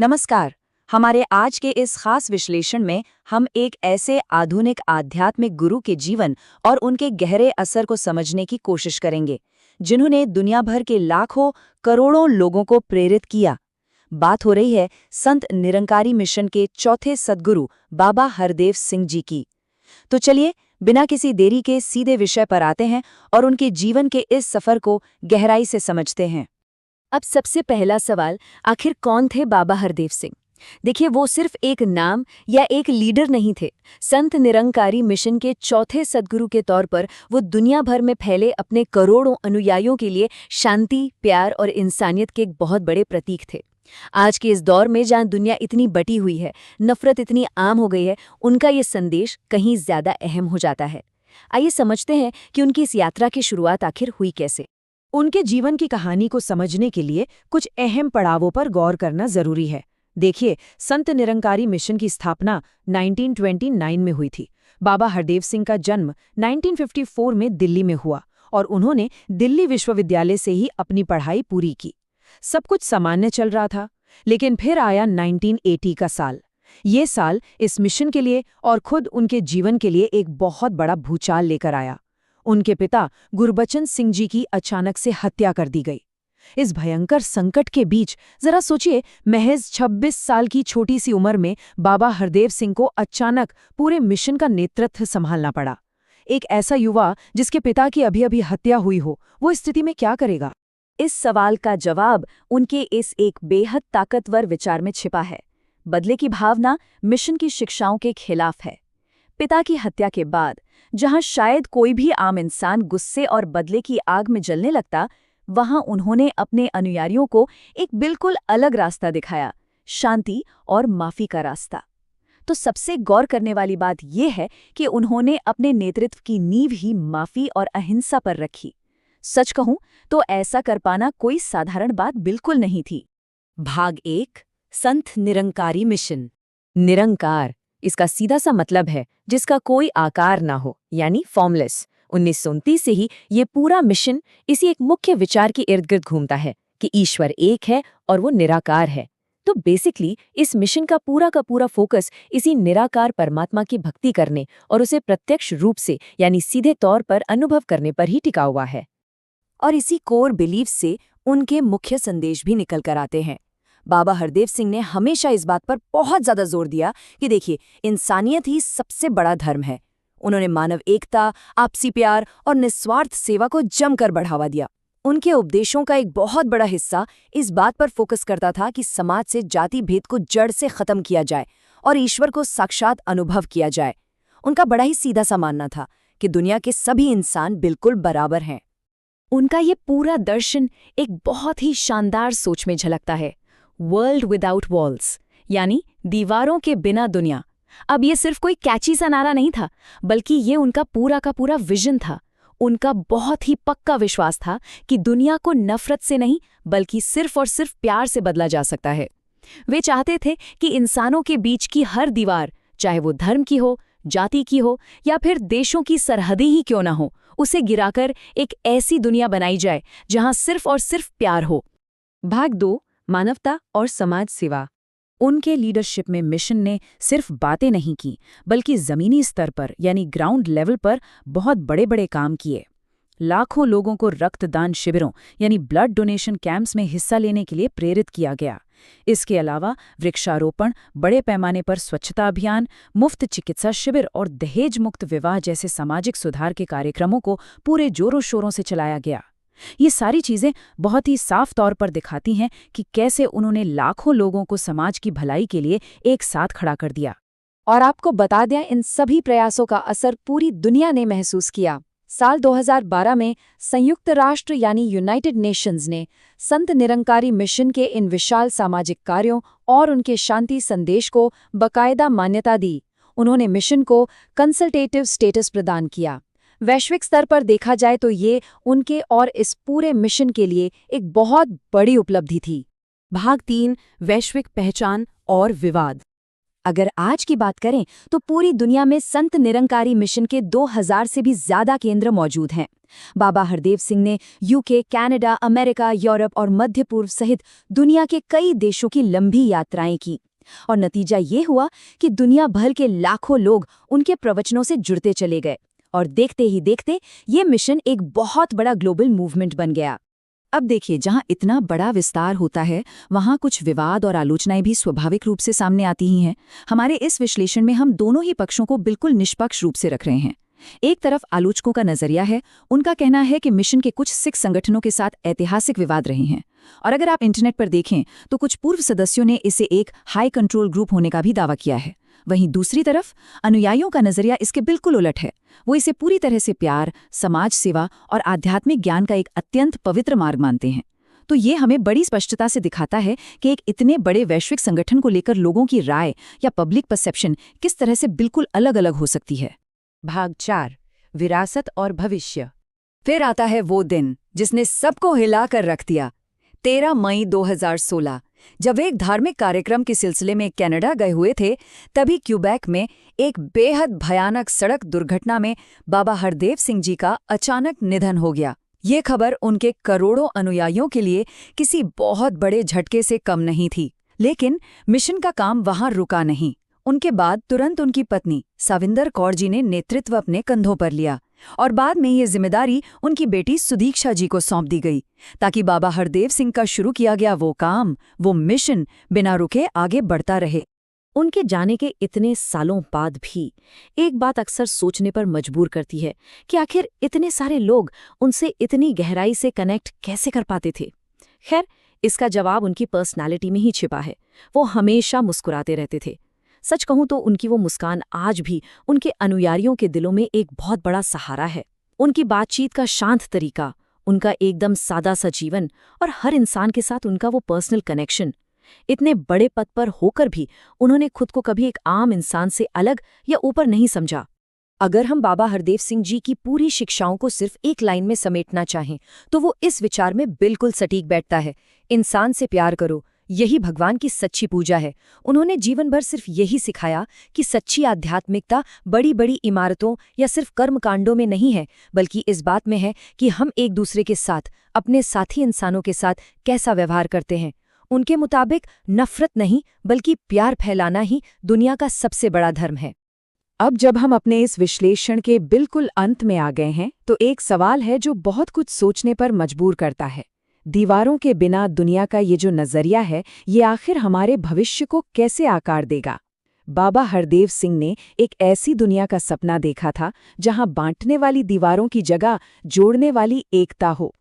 नमस्कार। हमारे आज के इस खास विश्लेषण में हम एक ऐसे आधुनिक आध्यात्मिक गुरु के जीवन और उनके गहरे असर को समझने की कोशिश करेंगे, जिन्होंने दुनिया भर के लाखों करोड़ों लोगों को प्रेरित किया। बात हो रही है संत निरंकारी मिशन के चौथे सद्गुरु बाबा हरदेव सिंह जी की। तो चलिए, बिना किसी देरी के सीधे विषय पर आते हैं और उनके जीवन के इस सफर को गहराई से समझते हैं। अब सबसे पहला सवाल, आखिर कौन थे बाबा हरदेव सिंह? देखिए, वो सिर्फ एक नाम या एक लीडर नहीं थे। संत निरंकारी मिशन के चौथे सद्गुरु के तौर पर वो दुनिया भर में फैले अपने करोड़ों अनुयायियों के लिए शांति, प्यार और इंसानियत के एक बहुत बड़े प्रतीक थे। आज के इस दौर में जहाँ दुनिया इतनी बटी हुई है, नफरत इतनी आम हो गई है, उनका ये संदेश कहीं ज्यादा अहम हो जाता है। आइए समझते हैं कि उनकी इस यात्रा की शुरुआत आखिर हुई कैसे। उनके जीवन की कहानी को समझने के लिए कुछ अहम पड़ावों पर गौर करना जरूरी है। देखिए, संत निरंकारी मिशन की स्थापना 1929 में हुई थी। बाबा हरदेव सिंह का जन्म 1954 में दिल्ली में हुआ और उन्होंने दिल्ली विश्वविद्यालय से ही अपनी पढ़ाई पूरी की। सब कुछ सामान्य चल रहा था, लेकिन फिर आया 1980 का साल। ये साल इस मिशन के लिए और खुद उनके जीवन के लिए एक बहुत बड़ा भूचाल लेकर आया। उनके पिता गुरबचन सिंह जी की अचानक से हत्या कर दी गई। इस भयंकर संकट के बीच जरा सोचिए, महज 26 साल की छोटी सी उम्र में बाबा हरदेव सिंह को अचानक पूरे मिशन का नेतृत्व संभालना पड़ा। एक ऐसा युवा जिसके पिता की अभी-अभी हत्या हुई हो, वो इस स्थिति में क्या करेगा? इस सवाल का जवाब उनके इस एक बेहद ताकतवर विचार में छिपा है। बदले की भावना मिशन की शिक्षाओं के खिलाफ है। पिता की हत्या के बाद जहां शायद कोई भी आम इंसान गुस्से और बदले की आग में जलने लगता, वहां उन्होंने अपने अनुयायियों को एक बिल्कुल अलग रास्ता दिखाया, शांति और माफी का रास्ता। तो सबसे गौर करने वाली बात यह है कि उन्होंने अपने नेतृत्व की नींव ही माफी और अहिंसा पर रखी। सच कहूं तो ऐसा कर पाना कोई साधारण बात बिल्कुल नहीं थी। भाग 1, संत निरंकारी मिशन। निरंकार, इसका सीधा सा मतलब है जिसका कोई आकार ना हो, यानी फॉर्मलेस। 1929 से ही ये पूरा मिशन इसी एक मुख्य विचार के इर्द गिर्द घूमता है कि ईश्वर एक है और वो निराकार है। तो बेसिकली इस मिशन का पूरा फोकस इसी निराकार परमात्मा की भक्ति करने और उसे प्रत्यक्ष रूप से यानी सीधे तौर पर अनुभव करने पर ही टिका हुआ है। और इसी कोर बिलीफ से उनके मुख्य संदेश भी निकल कर आते हैं। बाबा हरदेव सिंह ने हमेशा इस बात पर बहुत ज्यादा जोर दिया कि देखिए, इंसानियत ही सबसे बड़ा धर्म है। उन्होंने मानव एकता, आपसी प्यार और निस्वार्थ सेवा को जमकर बढ़ावा दिया। उनके उपदेशों का एक बहुत बड़ा हिस्सा इस बात पर फोकस करता था कि समाज से जाति भेद को जड़ से खत्म किया जाए और ईश्वर को साक्षात अनुभव किया जाए। उनका बड़ा ही सीधा सा मानना था कि दुनिया के सभी इंसान बिल्कुल बराबर हैं। उनका ये पूरा दर्शन एक बहुत ही शानदार सोच में झलकता है, वर्ल्ड विदाउट वॉल्स, यानी दीवारों के बिना दुनिया। अब ये सिर्फ कोई कैची सा नारा नहीं था, बल्कि ये उनका पूरा का पूरा विजन था। उनका बहुत ही पक्का विश्वास था कि दुनिया को नफरत से नहीं, बल्कि सिर्फ और सिर्फ प्यार से बदला जा सकता है। वे चाहते थे कि इंसानों के बीच की हर दीवार, चाहे वो धर्म की हो, जाति की हो या फिर देशों की सरहदें ही क्यों ना हो, उसे गिराकर एक ऐसी दुनिया बनाई जाए जहां सिर्फ और सिर्फ प्यार हो। भाग 2, मानवता और समाज सेवा। उनके लीडरशिप में मिशन ने सिर्फ बातें नहीं की, बल्कि जमीनी स्तर पर यानी ग्राउंड लेवल पर बहुत बड़े काम किए। लाखों लोगों को रक्तदान शिविरों यानी ब्लड डोनेशन कैंप्स में हिस्सा लेने के लिए प्रेरित किया गया। इसके अलावा वृक्षारोपण, बड़े पैमाने पर स्वच्छता अभियान, मुफ्त चिकित्सा शिविर और दहेज मुक्त विवाह जैसे सामाजिक सुधार के कार्यक्रमों को पूरे जोरों शोरों से चलाया गया। ये सारी चीजें बहुत ही साफ तौर पर दिखाती हैं कि कैसे उन्होंने लाखों लोगों को समाज की भलाई के लिए एक साथ खड़ा कर दिया। और आपको बता दें, इन सभी प्रयासों का असर पूरी दुनिया ने महसूस किया। साल 2012 में संयुक्त राष्ट्र यानी यूनाइटेड नेशंस ने संत निरंकारी मिशन के इन विशाल सामाजिक कार्यों और उनके शांति संदेश को बाकायदा मान्यता दी। उन्होंने मिशन को कंसल्टेटिव स्टेटस प्रदान किया। वैश्विक स्तर पर देखा जाए तो ये उनके और इस पूरे मिशन के लिए एक बहुत बड़ी उपलब्धि थी। भाग 3, वैश्विक पहचान और विवाद। अगर आज की बात करें तो पूरी दुनिया में संत निरंकारी मिशन के 2000 से भी ज्यादा केंद्र मौजूद हैं। बाबा हरदेव सिंह ने यूके, कनाडा, अमेरिका, यूरोप और मध्य पूर्व सहित दुनिया के कई देशों की लंबी यात्राएं की और नतीजा ये हुआ कि दुनिया भर के लाखों लोग उनके प्रवचनों से जुड़ते चले गए और देखते ही देखते ये मिशन एक बहुत बड़ा ग्लोबल मूवमेंट बन गया। अब देखिए, जहाँ इतना बड़ा विस्तार होता है वहाँ कुछ विवाद और आलोचनाएं भी स्वाभाविक रूप से सामने आती ही हैं। हमारे इस विश्लेषण में हम दोनों ही पक्षों को बिल्कुल निष्पक्ष रूप से रख रहे हैं। एक तरफ आलोचकों का नजरिया है, उनका कहना है कि मिशन के कुछ सिख संगठनों के साथ ऐतिहासिक विवाद रहे हैं और अगर आप इंटरनेट पर देखें तो कुछ पूर्व सदस्यों ने इसे एक हाई कंट्रोल ग्रुप होने का भी दावा किया है। वहीं दूसरी तरफ अनुयायियों का नजरिया इसके बिल्कुल उलट है। वो इसे पूरी तरह से प्यार, समाज सेवा और आध्यात्मिक ज्ञान का एक अत्यंत पवित्र मार्ग मानते हैं। तो ये हमें बड़ी स्पष्टता से दिखाता है कि एक इतने बड़े वैश्विक संगठन को लेकर लोगों की राय या पब्लिक परसेप्शन किस तरह से बिल्कुल अलग अलग हो सकती है। भाग 4, विरासत और भविष्य। फिर आता है वो दिन जिसने सबको हिला कर रख दिया। 13 मई 2016 जब वे एक धार्मिक कार्यक्रम के सिलसिले में कनाडा गए हुए थे, तभी क्यूबेक में एक बेहद भयानक सड़क दुर्घटना में बाबा हरदेव सिंह जी का अचानक निधन हो गया। ये खबर उनके करोड़ों अनुयायियों के लिए किसी बहुत बड़े झटके से कम नहीं थी। लेकिन मिशन का काम वहां रुका नहीं। उनके बाद तुरंत उनकी पत्नी साविंदर कौर जी ने नेतृत्व अपने कंधों पर लिया और बाद में ये जिम्मेदारी उनकी बेटी सुदीक्षा जी को सौंप दी गई, ताकि बाबा हरदेव सिंह का शुरू किया गया वो काम, वो मिशन बिना रुके आगे बढ़ता रहे। उनके जाने के इतने सालों बाद भी एक बात अक्सर सोचने पर मजबूर करती है कि आखिर इतने सारे लोग उनसे इतनी गहराई से कनेक्ट कैसे कर पाते थे। खैर, इसका जवाब उनकी पर्सनालिटी में ही छिपा है। वो हमेशा मुस्कुराते रहते थे। सच कहूं तो उनकी वो मुस्कान आज भी उनके अनुयायियों के दिलों में एक बहुत बड़ा सहारा है। उनकी बातचीत का शांत तरीका, उनका एकदम सादा सा जीवन और हर इंसान के साथ उनका वो पर्सनल कनेक्शन। इतने बड़े पद पर होकर भी उन्होंने खुद को कभी एक आम इंसान से अलग या ऊपर नहीं समझा। अगर हम बाबा हरदेव सिंह जी की पूरी शिक्षाओं को सिर्फ एक लाइन में समेटना चाहें तो वो इस विचार में बिल्कुल सटीक बैठता है, इंसान से प्यार करो, यही भगवान की सच्ची पूजा है। उन्होंने जीवन भर सिर्फ यही सिखाया कि सच्ची आध्यात्मिकता बड़ी बड़ी इमारतों या सिर्फ कर्मकांडों में नहीं है, बल्कि इस बात में है कि हम एक दूसरे के साथ, अपने साथी इंसानों के साथ कैसा व्यवहार करते हैं। उनके मुताबिक नफरत नहीं बल्कि प्यार फैलाना ही दुनिया का सबसे बड़ा धर्म है। अब जब हम अपने इस विश्लेषण के बिल्कुल अंत में आ गए हैं तो एक सवाल है जो बहुत कुछ सोचने पर मजबूर करता है। दीवारों के बिना दुनिया का ये जो नजरिया है, ये आखिर हमारे भविष्य को कैसे आकार देगा? बाबा हरदेव सिंह ने एक ऐसी दुनिया का सपना देखा था जहां बांटने वाली दीवारों की जगह जोड़ने वाली एकता हो।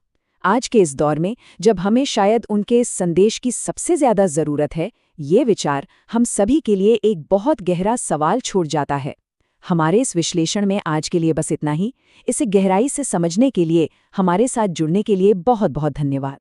आज के इस दौर में जब हमें शायद उनके इस संदेश की सबसे ज्यादा जरूरत है, ये विचार हम सभी के लिए एक बहुत गहरा सवाल छोड़ जाता है। हमारे इस विश्लेषण में आज के लिए बस इतना ही। इसे गहराई से समझने के लिए, हमारे साथ जुड़ने के लिए बहुत बहुत धन्यवाद।